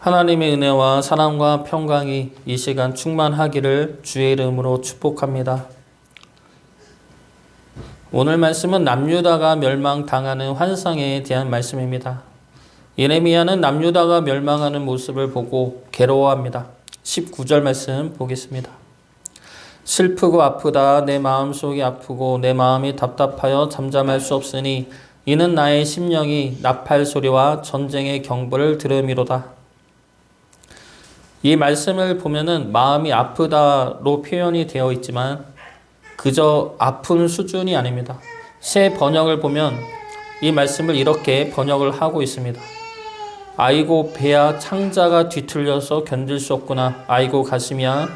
하나님의 은혜와 사랑과 평강이 이 시간 충만하기를 주의 이름으로 축복합니다. 오늘 말씀은 남유다가 멸망당하는 환상에 대한 말씀입니다. 예레미야는 남유다가 멸망하는 모습을 보고 괴로워합니다. 19절 말씀 보겠습니다. 슬프고 아프다. 내 마음속이 아프고 내 마음이 답답하여 잠잠할 수 없으니 이는 나의 심령이 나팔 소리와 전쟁의 경보를 들음이로다. 이 말씀을 보면은 마음이 아프다로 표현이 되어 있지만 그저 아픈 수준이 아닙니다. 새 번역을 보면 이 말씀을 이렇게 번역을 하고 있습니다. 아이고 배야 창자가 뒤틀려서 견딜 수 없구나. 아이고 가슴이야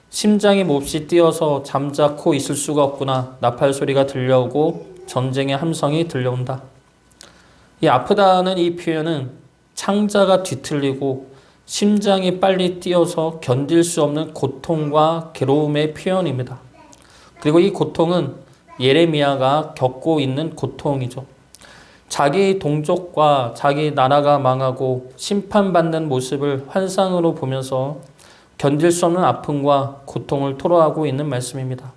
심장이 몹시 뛰어서 잠자코 있을 수가 없구나. 나팔 소리가 들려오고 전쟁의 함성이 들려온다. 이 아프다는 이 표현은 창자가 뒤틀리고 심장이 빨리 뛰어서 견딜 수 없는 고통과 괴로움의 표현입니다. 그리고 이 고통은 예레미야가 겪고 있는 고통이죠. 자기 동족과 자기 나라가 망하고 심판받는 모습을 환상으로 보면서 견딜 수 없는 아픔과 고통을 토로하고 있는 말씀입니다.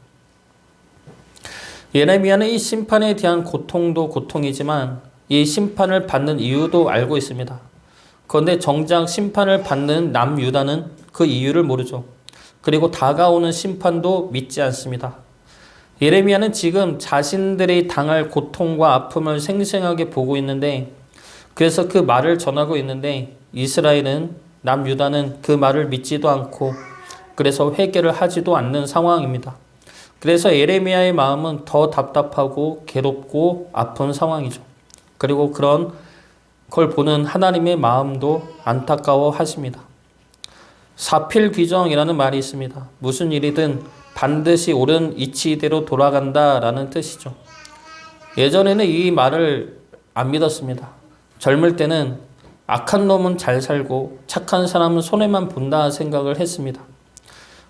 예레미야는 이 심판에 대한 고통도 고통이지만 이 심판을 받는 이유도 알고 있습니다. 그런데 정작 심판을 받는 남유다는 그 이유를 모르죠. 그리고 다가오는 심판도 믿지 않습니다. 예레미야는 지금 자신들이 당할 고통과 아픔을 생생하게 보고 있는데 그래서 그 말을 전하고 있는데 이스라엘은 남유다는 그 말을 믿지도 않고 그래서 회개를 하지도 않는 상황입니다. 그래서 예레미야의 마음은 더 답답하고 괴롭고 아픈 상황이죠. 그리고 그런 걸 보는 하나님의 마음도 안타까워 하십니다. 사필귀정이라는 말이 있습니다. 무슨 일이든 반드시 옳은 이치대로 돌아간다라는 뜻이죠. 예전에는 이 말을 안 믿었습니다. 젊을 때는 악한 놈은 잘 살고 착한 사람은 손해만 본다 생각을 했습니다.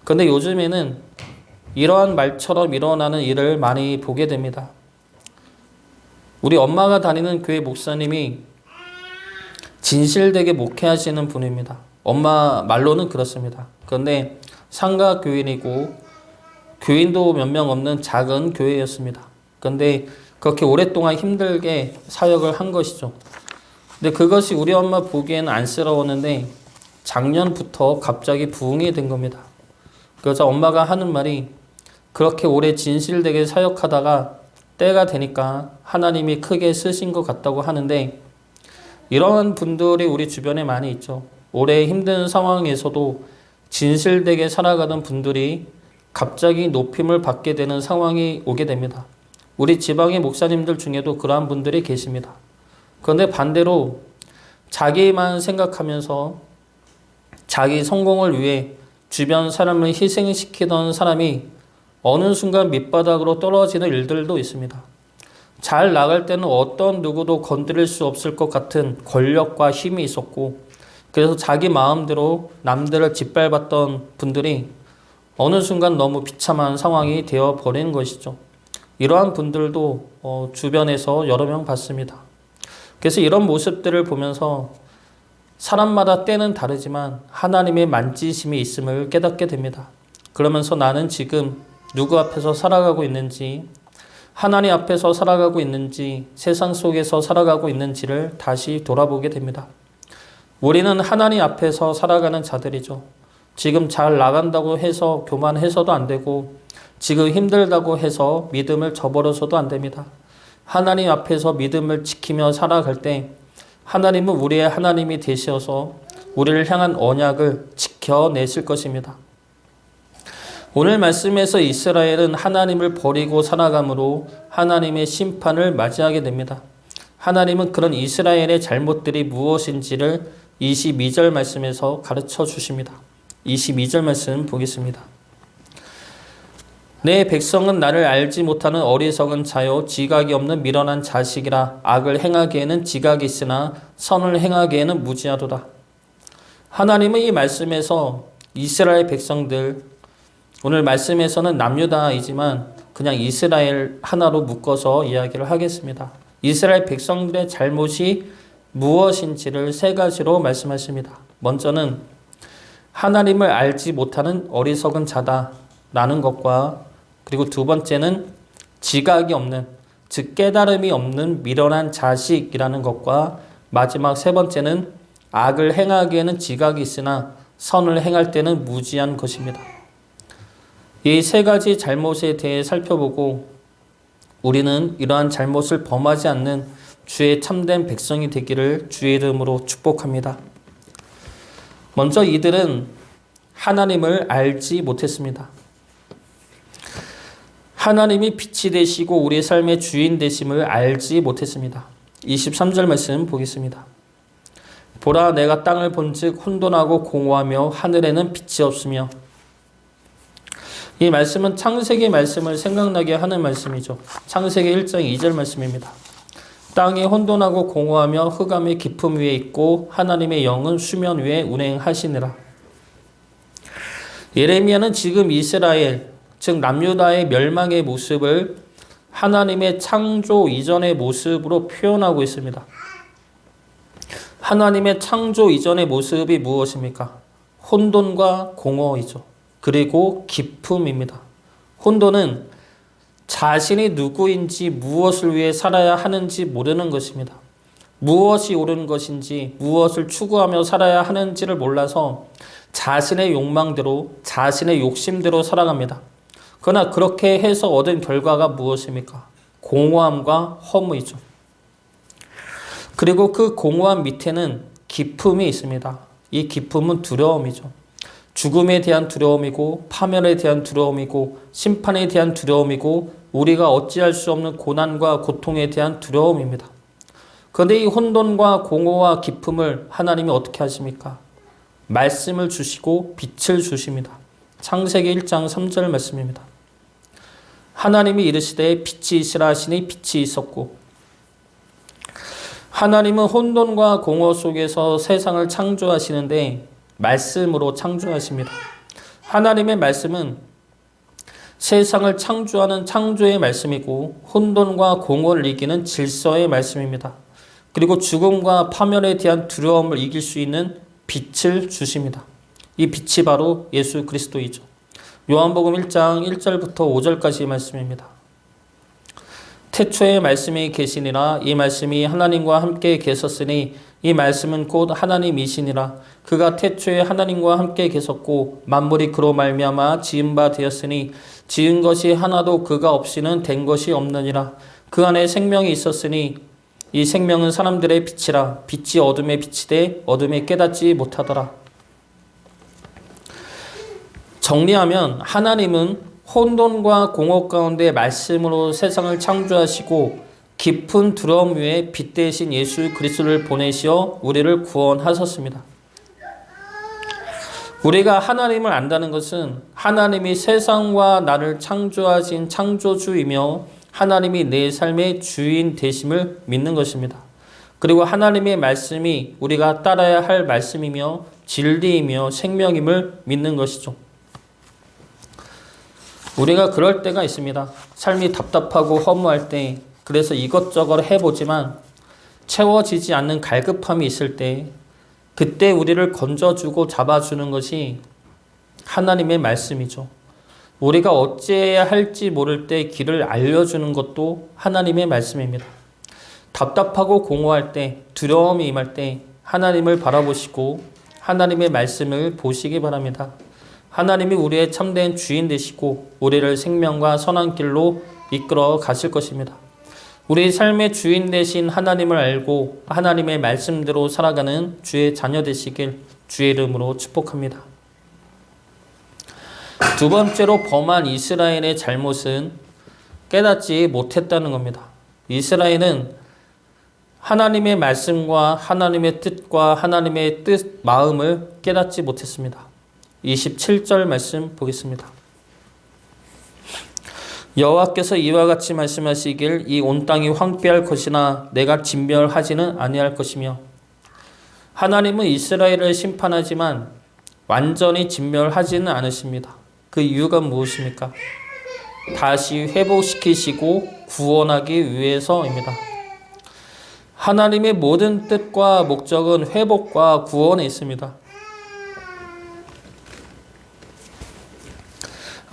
그런데 요즘에는 이러한 말처럼 일어나는 일을 많이 보게 됩니다. 우리 엄마가 다니는 교회 목사님이 진실되게 목회하시는 분입니다. 엄마 말로는 그렇습니다. 그런데 상가 교인이고 교인도 몇 명 없는 작은 교회였습니다. 그런데 그렇게 오랫동안 힘들게 사역을 한 것이죠. 근데 그것이 우리 엄마 보기에는 안쓰러웠는데 작년부터 갑자기 부흥이 된 겁니다. 그래서 엄마가 하는 말이 그렇게 오래 진실되게 사역하다가 때가 되니까 하나님이 크게 쓰신 것 같다고 하는데 이러한 분들이 우리 주변에 많이 있죠. 오래 힘든 상황에서도 진실되게 살아가던 분들이 갑자기 높임을 받게 되는 상황이 오게 됩니다. 우리 지방의 목사님들 중에도 그러한 분들이 계십니다. 그런데 반대로 자기만 생각하면서 자기 성공을 위해 주변 사람을 희생시키던 사람이 어느 순간 밑바닥으로 떨어지는 일들도 있습니다. 잘 나갈 때는 어떤 누구도 건드릴 수 없을 것 같은 권력과 힘이 있었고 그래서 자기 마음대로 남들을 짓밟았던 분들이 어느 순간 너무 비참한 상황이 되어버리는 것이죠. 이러한 분들도 주변에서 여러 명 봤습니다. 그래서 이런 모습들을 보면서 사람마다 때는 다르지만 하나님의 만지심이 있음을 깨닫게 됩니다. 그러면서 나는 지금 누구 앞에서 살아가고 있는지 하나님 앞에서 살아가고 있는지 세상 속에서 살아가고 있는지를 다시 돌아보게 됩니다. 우리는 하나님 앞에서 살아가는 자들이죠. 지금 잘 나간다고 해서 교만해서도 안 되고 지금 힘들다고 해서 믿음을 저버려서도 안 됩니다. 하나님 앞에서 믿음을 지키며 살아갈 때 하나님은 우리의 하나님이 되셔서 우리를 향한 언약을 지켜내실 것입니다. 오늘 말씀에서 이스라엘은 하나님을 버리고 살아감으로 하나님의 심판을 맞이하게 됩니다. 하나님은 그런 이스라엘의 잘못들이 무엇인지를 22절 말씀에서 가르쳐 주십니다. 22절 말씀 보겠습니다. 내 백성은 나를 알지 못하는 어리석은 자요 지각이 없는 미련한 자식이라. 악을 행하기에는 지각이 있으나 선을 행하기에는 무지하도다. 하나님은 이 말씀에서 이스라엘 백성들, 오늘 말씀에서는 남유다이지만 그냥 이스라엘 하나로 묶어서 이야기를 하겠습니다. 이스라엘 백성들의 잘못이 무엇인지를 세 가지로 말씀하십니다. 먼저는 하나님을 알지 못하는 어리석은 자다라는 것과, 그리고 두 번째는 지각이 없는, 즉 깨달음이 없는 미련한 자식이라는 것과, 마지막 세 번째는 악을 행하기에는 지각이 있으나 선을 행할 때는 무지한 것입니다. 이 세 가지 잘못에 대해 살펴보고 우리는 이러한 잘못을 범하지 않는 주의 참된 백성이 되기를 주의 이름으로 축복합니다. 먼저 이들은 하나님을 알지 못했습니다. 하나님이 빛이 되시고 우리의 삶의 주인 되심을 알지 못했습니다. 23절 말씀 보겠습니다. 보라, 내가 땅을 본즉 혼돈하고 공허하며 하늘에는 빛이 없으며. 이 말씀은 창세기 말씀을 생각나게 하는 말씀이죠. 창세기 1장 2절 말씀입니다. 땅이 혼돈하고 공허하며 흑암의 깊음 위에 있고 하나님의 영은 수면 위에 운행하시니라. 예레미야는 지금 이스라엘, 즉 남유다의 멸망의 모습을 하나님의 창조 이전의 모습으로 표현하고 있습니다. 하나님의 창조 이전의 모습이 무엇입니까? 혼돈과 공허이죠. 그리고 깊음입니다. 혼돈은 자신이 누구인지, 무엇을 위해 살아야 하는지 모르는 것입니다. 무엇이 옳은 것인지, 무엇을 추구하며 살아야 하는지를 몰라서 자신의 욕망대로, 자신의 욕심대로 살아갑니다. 그러나 그렇게 해서 얻은 결과가 무엇입니까? 공허함과 허무이죠. 그리고 그 공허함 밑에는 기쁨이 있습니다. 이 기쁨은 두려움이죠. 죽음에 대한 두려움이고, 파멸에 대한 두려움이고, 심판에 대한 두려움이고, 우리가 어찌할 수 없는 고난과 고통에 대한 두려움입니다. 그런데 이 혼돈과 공허와 기쁨을 하나님이 어떻게 하십니까? 말씀을 주시고 빛을 주십니다. 창세기 1장 3절 말씀입니다. 하나님이 이르시되 빛이 있으라 하시니 빛이 있었고. 하나님은 혼돈과 공허 속에서 세상을 창조하시는데 말씀으로 창조하십니다. 하나님의 말씀은 세상을 창조하는 창조의 말씀이고, 혼돈과 공허를 이기는 질서의 말씀입니다. 그리고 죽음과 파멸에 대한 두려움을 이길 수 있는 빛을 주십니다. 이 빛이 바로 예수 그리스도이죠. 요한복음 1장 1절부터 5절까지 말씀입니다. 태초에 말씀이 계시니라. 이 말씀이 하나님과 함께 계셨으니 이 말씀은 곧 하나님이시니라. 그가 태초에 하나님과 함께 계셨고 만물이 그로 말미암아 지은 바 되었으니 지은 것이 하나도 그가 없이는 된 것이 없느니라. 그 안에 생명이 있었으니 이 생명은 사람들의 빛이라. 빛이 어둠에 비치되 어둠에 깨닫지 못하더라. 정리하면 하나님은 혼돈과 공허 가운데 말씀으로 세상을 창조하시고 깊은 두려움 위에 빛 대신 예수 그리스도를 보내시어 우리를 구원하셨습니다. 우리가 하나님을 안다는 것은 하나님이 세상과 나를 창조하신 창조주이며 하나님이 내 삶의 주인 되심을 믿는 것입니다. 그리고 하나님의 말씀이 우리가 따라야 할 말씀이며 진리이며 생명임을 믿는 것이죠. 우리가 그럴 때가 있습니다. 삶이 답답하고 허무할 때, 그래서 이것저것 해보지만 채워지지 않는 갈급함이 있을 때, 그때 우리를 건져주고 잡아주는 것이 하나님의 말씀이죠. 우리가 어찌해야 할지 모를 때 길을 알려주는 것도 하나님의 말씀입니다. 답답하고 공허할 때, 두려움이 임할 때 하나님을 바라보시고 하나님의 말씀을 보시기 바랍니다. 하나님이 우리의 참된 주인 되시고 우리를 생명과 선한 길로 이끌어 가실 것입니다. 우리 삶의 주인 되신 하나님을 알고 하나님의 말씀대로 살아가는 주의 자녀 되시길 주의 이름으로 축복합니다. 두 번째로 범한 이스라엘의 잘못은 깨닫지 못했다는 겁니다. 이스라엘은 하나님의 말씀과 하나님의 뜻과 하나님의 뜻, 마음을 깨닫지 못했습니다. 27절 말씀 보겠습니다. 여호와께서 이와 같이 말씀하시길 이 온 땅이 황폐할 것이나 내가 진멸하지는 아니할 것이며. 하나님은 이스라엘을 심판하지만 완전히 진멸하지는 않으십니다. 그 이유가 무엇입니까? 다시 회복시키시고 구원하기 위해서입니다. 하나님의 모든 뜻과 목적은 회복과 구원에 있습니다.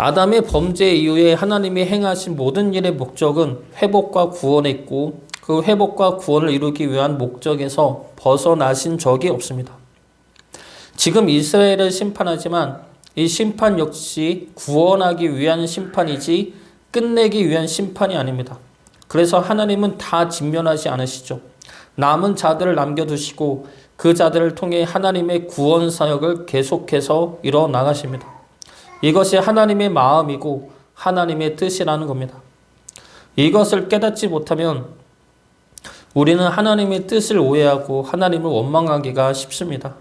아담의 범죄 이후에 하나님이 행하신 모든 일의 목적은 회복과 구원에 있고 그 회복과 구원을 이루기 위한 목적에서 벗어나신 적이 없습니다. 지금 이스라엘을 심판하지만 이 심판 역시 구원하기 위한 심판이지 끝내기 위한 심판이 아닙니다. 그래서 하나님은 다 진멸하지 않으시죠. 남은 자들을 남겨두시고 그 자들을 통해 하나님의 구원 사역을 계속해서 이뤄 나가십니다. 이것이 하나님의 마음이고 하나님의 뜻이라는 겁니다. 이것을 깨닫지 못하면 우리는 하나님의 뜻을 오해하고 하나님을 원망하기가 쉽습니다.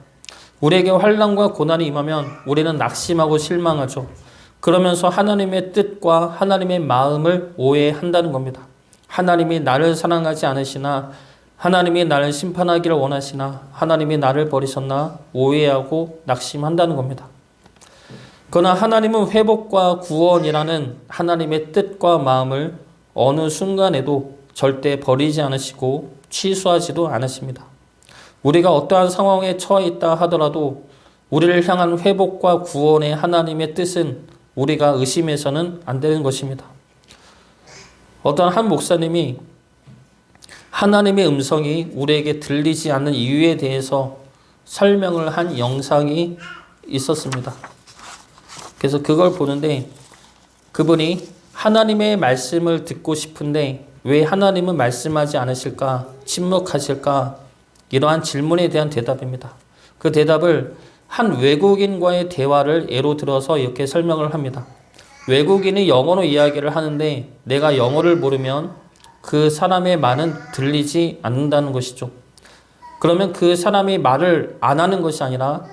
우리에게 환난과 고난이 임하면 우리는 낙심하고 실망하죠. 그러면서 하나님의 뜻과 하나님의 마음을 오해한다는 겁니다. 하나님이 나를 사랑하지 않으시나, 하나님이 나를 심판하기를 원하시나, 하나님이 나를 버리셨나 오해하고 낙심한다는 겁니다. 그러나 하나님은 회복과 구원이라는 하나님의 뜻과 마음을 어느 순간에도 절대 버리지 않으시고 취소하지도 않으십니다. 우리가 어떠한 상황에 처해 있다 하더라도 우리를 향한 회복과 구원의 하나님의 뜻은 우리가 의심해서는 안 되는 것입니다. 어떤 한 목사님이 하나님의 음성이 우리에게 들리지 않는 이유에 대해서 설명을 한 영상이 있었습니다. 그래서 그걸 보는데 그분이 하나님의 말씀을 듣고 싶은데 왜 하나님은 말씀하지 않으실까? 침묵하실까? 이러한 질문에 대한 대답입니다. 그 대답을 한 외국인과의 대화를 예로 들어서 이렇게 설명을 합니다. 외국인이 영어로 이야기를 하는데 내가 영어를 모르면 그 사람의 말은 들리지 않는다는 것이죠. 그러면 그 사람이 말을 안 하는 것이 아니라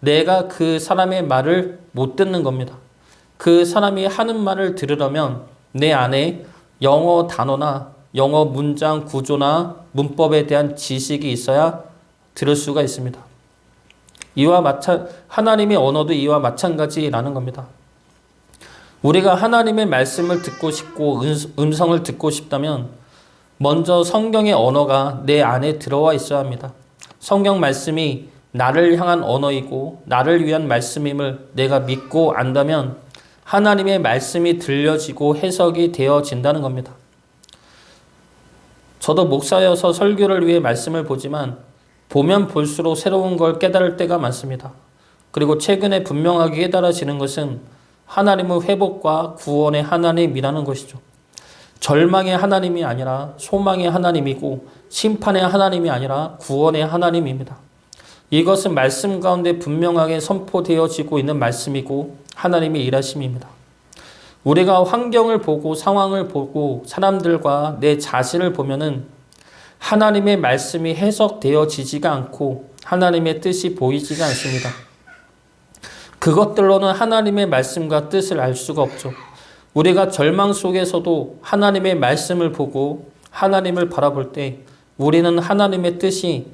내가 그 사람의 말을 못 듣는 겁니다. 그 사람이 하는 말을 들으려면 내 안에 영어 단어나 영어 문장 구조나 문법에 대한 지식이 있어야 들을 수가 있습니다. 하나님의 언어도 이와 마찬가지라는 겁니다. 우리가 하나님의 말씀을 듣고 싶고 음성을 듣고 싶다면 먼저 성경의 언어가 내 안에 들어와 있어야 합니다. 성경 말씀이 나를 향한 언어이고 나를 위한 말씀임을 내가 믿고 안다면 하나님의 말씀이 들려지고 해석이 되어진다는 겁니다. 저도 목사여서 설교를 위해 말씀을 보지만 보면 볼수록 새로운 걸 깨달을 때가 많습니다. 그리고 최근에 분명하게 깨달아지는 것은 하나님은 회복과 구원의 하나님이라는 것이죠. 절망의 하나님이 아니라 소망의 하나님이고 심판의 하나님이 아니라 구원의 하나님입니다. 이것은 말씀 가운데 분명하게 선포되어지고 있는 말씀이고 하나님의 일하심입니다. 우리가 환경을 보고 상황을 보고 사람들과 내 자신을 보면은 하나님의 말씀이 해석되어지지가 않고 하나님의 뜻이 보이지가 않습니다. 그것들로는 하나님의 말씀과 뜻을 알 수가 없죠. 우리가 절망 속에서도 하나님의 말씀을 보고 하나님을 바라볼 때 우리는 하나님의 뜻이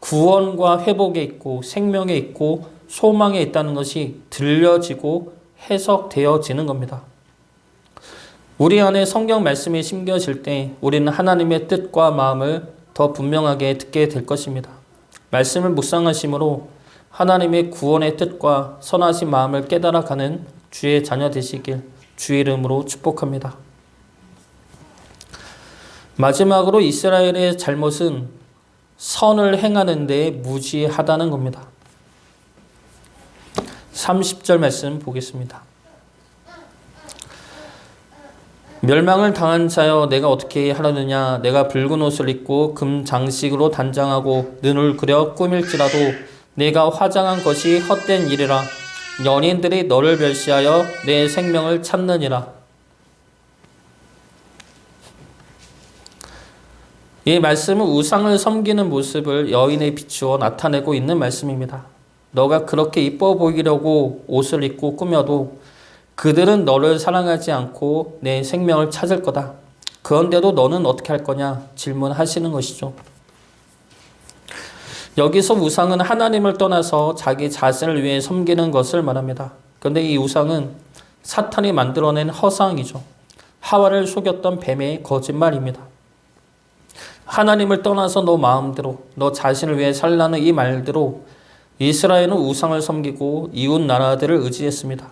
구원과 회복에 있고 생명에 있고 소망에 있다는 것이 들려지고 해석되어지는 겁니다. 우리 안에 성경 말씀이 심겨질 때 우리는 하나님의 뜻과 마음을 더 분명하게 듣게 될 것입니다. 말씀을 묵상하심으로 하나님의 구원의 뜻과 선하신 마음을 깨달아가는 주의 자녀 되시길 주의 이름으로 축복합니다. 마지막으로 이스라엘의 잘못은 선을 행하는 데 무지하다는 겁니다. 30절 말씀 보겠습니다. 멸망을 당한 자여 내가 어떻게 하려느냐. 내가 붉은 옷을 입고 금 장식으로 단장하고 눈을 그려 꾸밀지라도 내가 화장한 것이 헛된 일이라. 연인들이 너를 멸시하여 내 생명을 찾느니라. 이 말씀은 우상을 섬기는 모습을 여인에 비추어 나타내고 있는 말씀입니다. 너가 그렇게 이뻐 보이려고 옷을 입고 꾸며도 그들은 너를 사랑하지 않고 내 생명을 찾을 거다. 그런데도 너는 어떻게 할 거냐 질문하시는 것이죠. 여기서 우상은 하나님을 떠나서 자기 자신을 위해 섬기는 것을 말합니다. 그런데 이 우상은 사탄이 만들어낸 허상이죠. 하와를 속였던 뱀의 거짓말입니다. 하나님을 떠나서 너 마음대로 너 자신을 위해 살라는 이 말대로 이스라엘은 우상을 섬기고 이웃 나라들을 의지했습니다.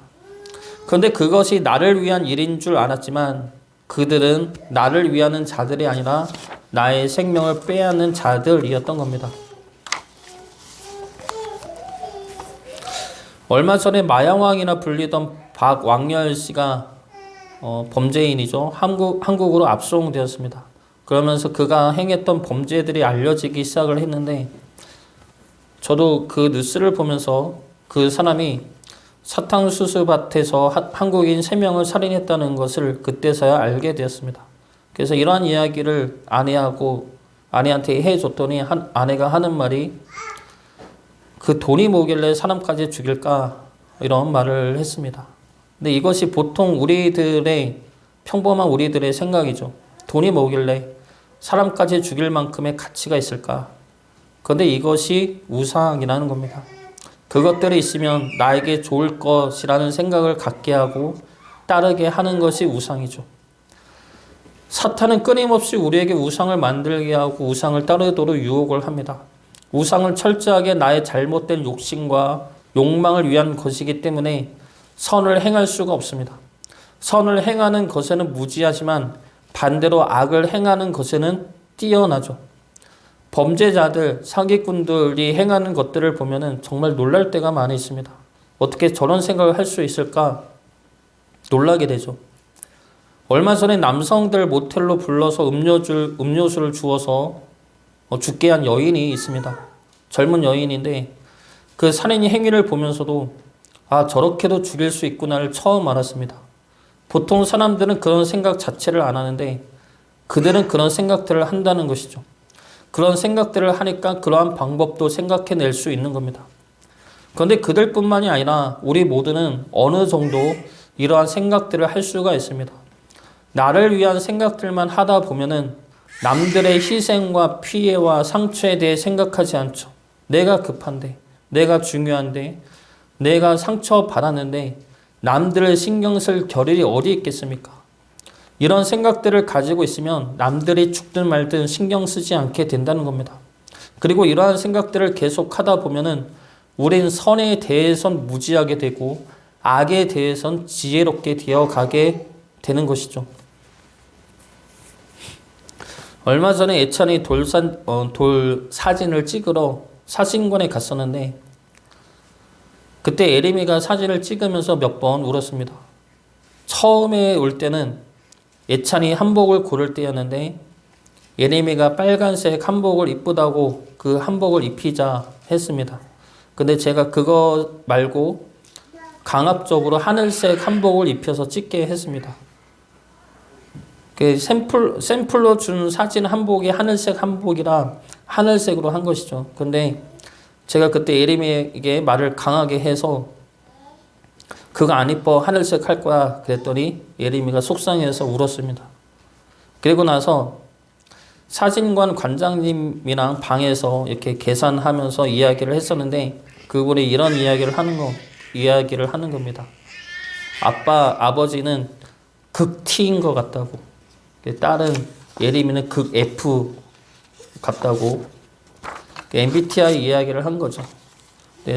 그런데 그것이 나를 위한 일인 줄 알았지만 그들은 나를 위하는 자들이 아니라 나의 생명을 빼앗는 자들이었던 겁니다. 얼마 전에 마약왕이나 불리던 박왕열 씨가 범죄인이죠. 한국으로 압송되었습니다. 그러면서 그가 행했던 범죄들이 알려지기 시작을 했는데 저도 그 뉴스를 보면서 그 사람이 사탕수수밭에서 한국인 3명을 살인했다는 것을 그때서야 알게 되었습니다. 그래서 이러한 이야기를 아내한테 해줬더니 아내가 하는 말이 그 돈이 뭐길래 사람까지 죽일까 이런 말을 했습니다. 근데 이것이 보통 평범한 우리들의 생각이죠. 돈이 뭐길래 사람까지 죽일 만큼의 가치가 있을까? 그런데 이것이 우상이라는 겁니다. 그것들이 있으면 나에게 좋을 것이라는 생각을 갖게 하고 따르게 하는 것이 우상이죠. 사탄은 끊임없이 우리에게 우상을 만들게 하고 우상을 따르도록 유혹을 합니다. 우상은 철저하게 나의 잘못된 욕심과 욕망을 위한 것이기 때문에 선을 행할 수가 없습니다. 선을 행하는 것에는 무지하지만 반대로 악을 행하는 것에는 뛰어나죠. 범죄자들, 사기꾼들이 행하는 것들을 보면 정말 놀랄 때가 많이 있습니다. 어떻게 저런 생각을 할 수 있을까? 놀라게 되죠. 얼마 전에 남성들 모텔로 불러서 음료수를 주어서 죽게 한 여인이 있습니다. 젊은 여인인데 그 살인의 행위를 보면서도 저렇게도 죽일 수 있구나를 처음 알았습니다. 보통 사람들은 그런 생각 자체를 안 하는데 그들은 그런 생각들을 한다는 것이죠. 그런 생각들을 하니까 그러한 방법도 생각해낼 수 있는 겁니다. 그런데 그들뿐만이 아니라 우리 모두는 어느 정도 이러한 생각들을 할 수가 있습니다. 나를 위한 생각들만 하다 보면은 남들의 희생과 피해와 상처에 대해 생각하지 않죠. 내가 급한데, 내가 중요한데, 내가 상처받았는데 남들을 신경 쓸 겨를이 어디 있겠습니까? 이런 생각들을 가지고 있으면 남들이 죽든 말든 신경 쓰지 않게 된다는 겁니다. 그리고 이러한 생각들을 계속 하다 보면은 우린 선에 대해선 무지하게 되고 악에 대해선 지혜롭게 되어가게 되는 것이죠. 얼마 전에 예찬이 돌 사진을 찍으러 사진관에 갔었는데 그때 예림이가 사진을 찍으면서 몇 번 울었습니다. 처음에 울 때는 예찬이 한복을 고를 때였는데 예림이가 빨간색 한복을 이쁘다고 그 한복을 입히자 했습니다. 근데 제가 그거 말고 강압적으로 하늘색 한복을 입혀서 찍게 했습니다. 그 샘플로 준 사진 한복이 하늘색 한복이라 하늘색으로 한 것이죠. 근데 제가 그때 예림이에게 말을 강하게 해서 그거 안 이뻐 하늘색 할 거야 그랬더니 예림이가 속상해서 울었습니다. 그리고 나서 사진관 관장님이랑 방에서 이렇게 계산하면서 이야기를 했었는데 그분이 이런 이야기를 하는 겁니다. 아버지는 극 T인 것 같다고. 딸은 예림이는 극 F 같다고. MBTI 이야기를 한 거죠.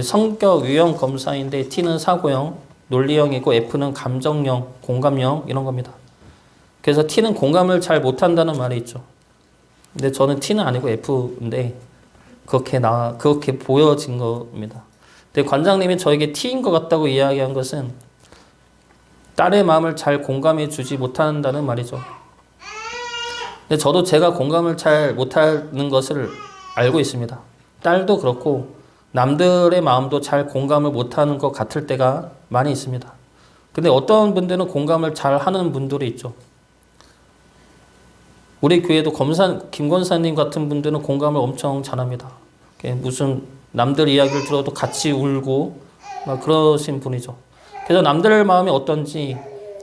성격 유형 검사인데 T는 사고형, 논리형이고 F는 감정형, 공감형 이런 겁니다. 그래서 T는 공감을 잘 못한다는 말이 있죠. 근데 저는 T는 아니고 F인데 그렇게 보여진 겁니다. 근데 관장님이 저에게 T인 것 같다고 이야기한 것은 딸의 마음을 잘 공감해 주지 못한다는 말이죠. 근데 저도 제가 공감을 잘 못하는 것을 알고 있습니다. 딸도 그렇고 남들의 마음도 잘 공감을 못하는 것 같을 때가 많이 있습니다. 근데 어떤 분들은 공감을 잘 하는 분들이 있죠. 우리 교회도 김 권사님 같은 분들은 공감을 엄청 잘합니다. 무슨 남들 이야기를 들어도 같이 울고 막 그러신 분이죠. 그래서 남들 마음이 어떤지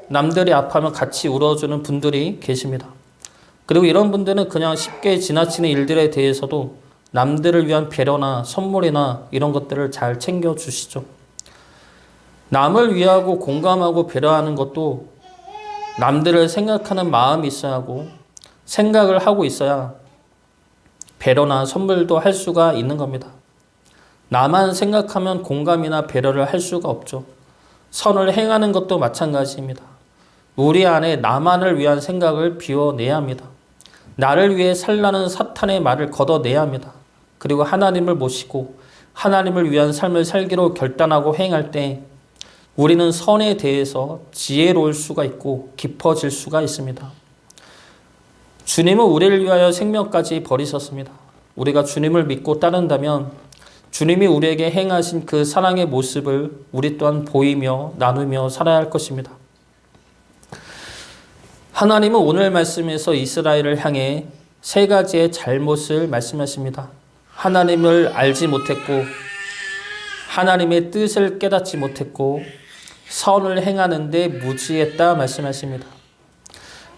남들이 아파하면 같이 울어주는 분들이 계십니다. 그리고 이런 분들은 그냥 쉽게 지나치는 일들에 대해서도 남들을 위한 배려나 선물이나 이런 것들을 잘 챙겨주시죠. 남을 위하고 공감하고 배려하는 것도 남들을 생각하는 마음이 있어야 하고 생각을 하고 있어야 배려나 선물도 할 수가 있는 겁니다. 나만 생각하면 공감이나 배려를 할 수가 없죠. 선을 행하는 것도 마찬가지입니다. 우리 안에 나만을 위한 생각을 비워내야 합니다. 나를 위해 살라는 사탄의 말을 걷어내야 합니다. 그리고 하나님을 모시고 하나님을 위한 삶을 살기로 결단하고 행할 때 우리는 선에 대해서 지혜로울 수가 있고 깊어질 수가 있습니다. 주님은 우리를 위하여 생명까지 버리셨습니다. 우리가 주님을 믿고 따른다면 주님이 우리에게 행하신 그 사랑의 모습을 우리 또한 보이며 나누며 살아야 할 것입니다. 하나님은 오늘 말씀에서 이스라엘을 향해 세 가지의 잘못을 말씀하십니다. 하나님을 알지 못했고, 하나님의 뜻을 깨닫지 못했고, 선을 행하는데 무지했다 말씀하십니다.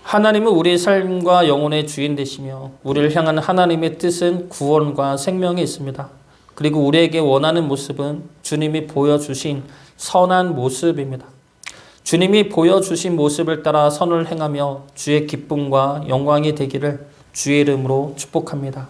하나님은 우리의 삶과 영혼의 주인 되시며 우리를 향한 하나님의 뜻은 구원과 생명이 있습니다. 그리고 우리에게 원하는 모습은 주님이 보여주신 선한 모습입니다. 주님이 보여주신 모습을 따라 선을 행하며 주의 기쁨과 영광이 되기를 주의 이름으로 축복합니다.